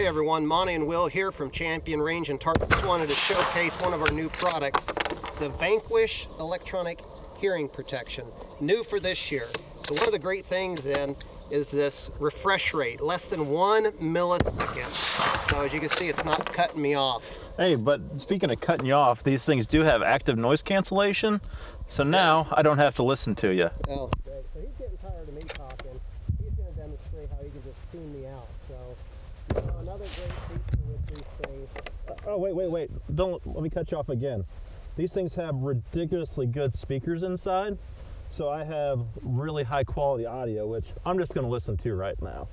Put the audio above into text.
everyone, Monty and Will here from Champion Range and Target. Just wanted to showcase one of our new products. It's the Vanquish Electronic Hearing Protection, new for this year. So one of the great things then is this refresh rate, less than 1 millisecond. So as you can see, it's not cutting me off. Hey, but speaking of cutting you off, these things do have active noise cancellation, so now I don't have to listen to you. Oh, great. So he's getting tired of me talking. He's going to demonstrate how he can just tune me out. So another great feature with these things. Oh, wait. Don't let me cut you off again. These things have ridiculously good speakers inside, so I have really high quality audio, which I'm just going to listen to right now.